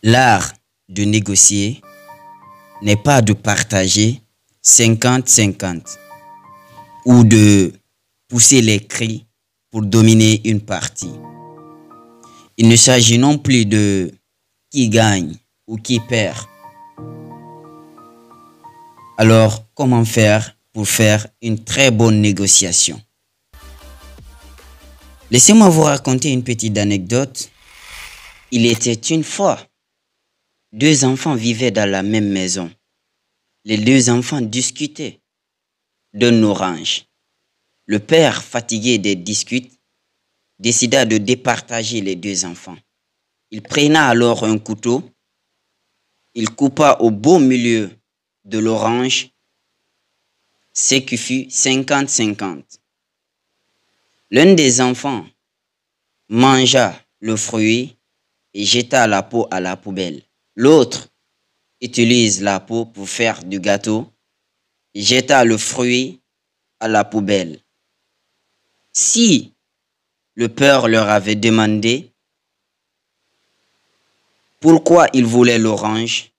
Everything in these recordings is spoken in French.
L'art de négocier n'est pas de partager 50-50 ou de pousser les cris pour dominer une partie. Il ne s'agit non plus de qui gagne ou qui perd. Alors, comment faire pour faire une très bonne négociation? Laissez-moi vous raconter une petite anecdote. Il était une fois, deux enfants vivaient dans la même maison. Les deux enfants discutaient d'un orange. Le père, fatigué des disputes, décida de départager les deux enfants. Il prenait alors un couteau, il coupa au beau milieu de l'orange, ce qui fut 50-50. L'un des enfants mangea le fruit et jeta la peau à la poubelle. L'autre utilise la peau pour faire du gâteau et jeta le fruit à la poubelle. Si le père leur avait demandé pourquoi ils voulaient l'orange,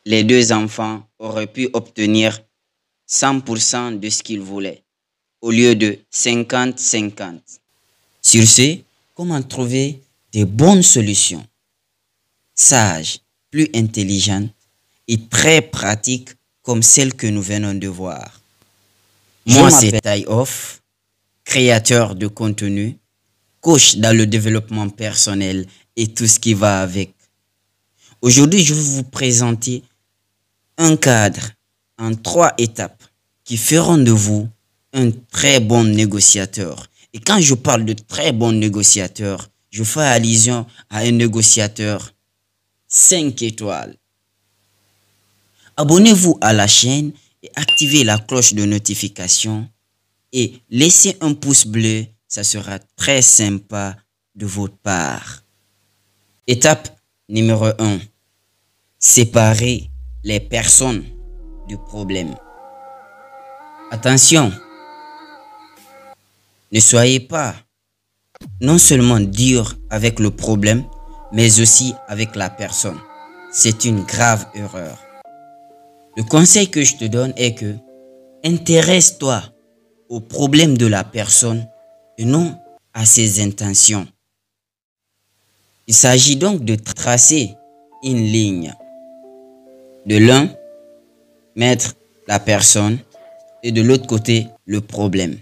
les deux enfants auraient pu obtenir 100% de ce qu'ils voulaient, au lieu de 50-50. Sur ce, comment trouver des bonnes solutions, sages, plus intelligentes et très pratiques comme celles que nous venons de voir. Moi, c'est Taïoff, créateur de contenu, coach dans le développement personnel et tout ce qui va avec. Aujourd'hui, je vais vous présenter un cadre en 3 étapes qui feront de vous un très bon négociateur. Et quand je parle de très bon négociateur, je fais allusion à un négociateur 5 étoiles. Abonnez-vous à la chaîne et activez la cloche de notification et laissez un pouce bleu, ça sera très sympa de votre part. Étape numéro 1. Séparer les personnes du problème. Attention, ne soyez pas non seulement dur avec le problème, mais aussi avec la personne. C'est une grave erreur. Le conseil que je te donne est que intéresse-toi au problème de la personne et non à ses intentions. Il s'agit donc de tracer une ligne. De l'un, mettre la personne et de l'autre côté, le problème.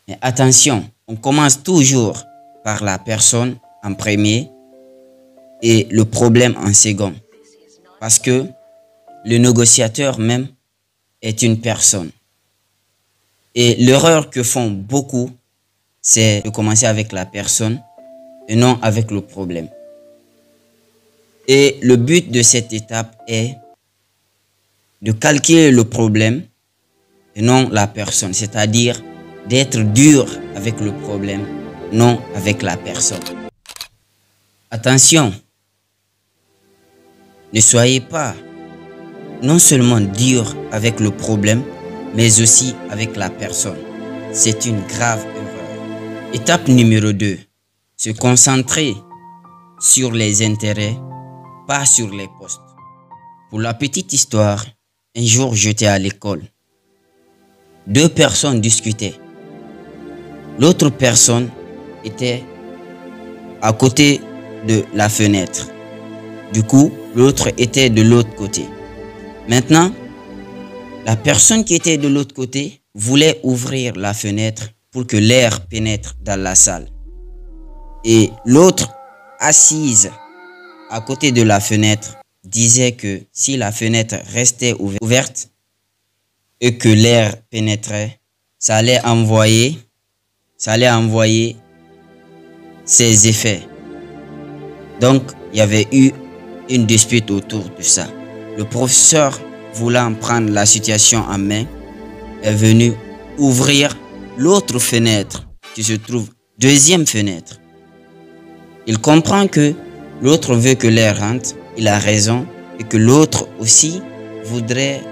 Mais attention, on commence toujours par la personne en premier et le problème en second. Parce que le négociateur même est une personne. Et l'erreur que font beaucoup, c'est de commencer avec la personne et non avec le problème. Et le but de cette étape est de calculer le problème et non la personne. C'est-à-dire d'être dur avec le problème, non avec la personne. Attention, ne soyez pas non seulement dur avec le problème, mais aussi avec la personne. C'est une grave erreur. Étape numéro 2. Se concentrer sur les intérêts, pas sur les postes. Pour la petite histoire, un jour j'étais à l'école. 2 personnes discutaient. L'autre personne était à côté de la fenêtre. Du coup, l'autre était de l'autre côté. Maintenant, la personne qui était de l'autre côté voulait ouvrir la fenêtre pour que l'air pénètre dans la salle. Et l'autre, assise à côté de la fenêtre, disait que si la fenêtre restait ouverte et que l'air pénétrait, ça allait envoyer ses effets. Donc, il y avait eu une dispute autour de ça. Le professeur, voulant prendre la situation en main, est venu ouvrir l'autre fenêtre qui se trouve deuxième fenêtre. Il comprend que l'autre veut que l'air rentre, il a raison, et que l'autre aussi voudrait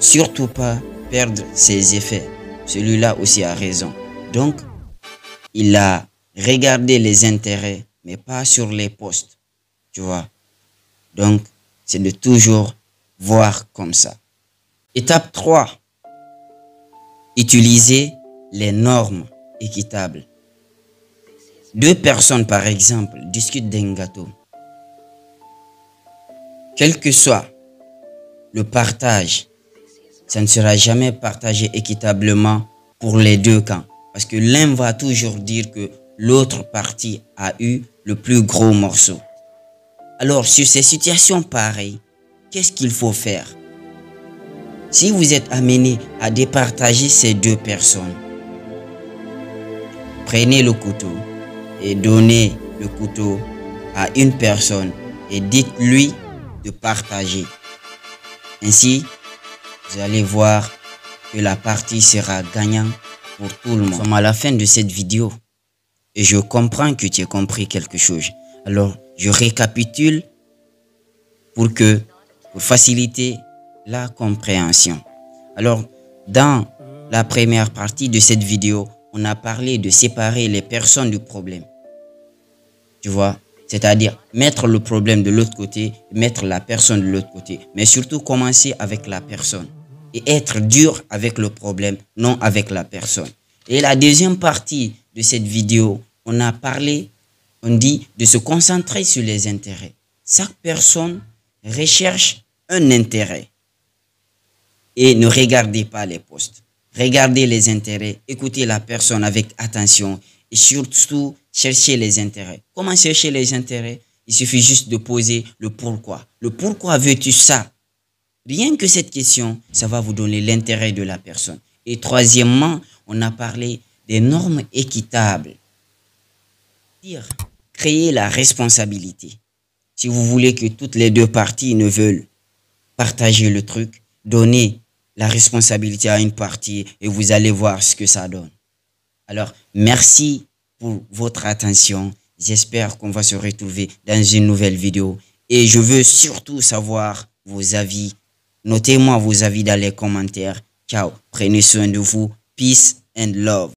surtout pas perdre ses effets. Celui-là aussi a raison. Donc, il a regardé les intérêts mais pas sur les posts. Tu vois. Donc, c'est de toujours voir comme ça. Étape 3. Utiliser les normes équitables. Deux personnes, par exemple, discutent d'un gâteau. Quel que soit le partage, ça ne sera jamais partagé équitablement pour les deux camps. Parce que l'un va toujours dire que l'autre partie a eu le plus gros morceau. Alors, sur ces situations pareilles, qu'est-ce qu'il faut faire? Si vous êtes amené à départager ces deux personnes, prenez le couteau et donnez le couteau à une personne et dites-lui de partager. Ainsi, vous allez voir que la partie sera gagnante pour tout le monde. Nous sommes à la fin de cette vidéo et je comprends que tu as compris quelque chose. Alors, je récapitule pour faciliter la compréhension. Alors, dans la première partie de cette vidéo, on a parlé de séparer les personnes du problème. Tu vois, c'est-à-dire mettre le problème de l'autre côté, mettre la personne de l'autre côté, mais surtout commencer avec la personne et être dur avec le problème, non avec la personne. Et la deuxième partie de cette vidéo, on a parlé, on dit de se concentrer sur les intérêts. Chaque personne recherche un intérêt et ne regardez pas les posts. Regardez les intérêts, écoutez la personne avec attention et surtout cherchez les intérêts. Comment chercher les intérêts? Il suffit juste de poser le pourquoi. Le pourquoi veux-tu ça? Rien que cette question, ça va vous donner l'intérêt de la personne. Et troisièmement, on a parlé des normes équitables. Créer la responsabilité. Si vous voulez que toutes les deux parties ne veulent partager le truc, donnez la responsabilité à une partie et vous allez voir ce que ça donne. Alors, merci pour votre attention. J'espère qu'on va se retrouver dans une nouvelle vidéo. Et je veux surtout savoir vos avis. Notez-moi vos avis dans les commentaires. Ciao, prenez soin de vous. Peace and love.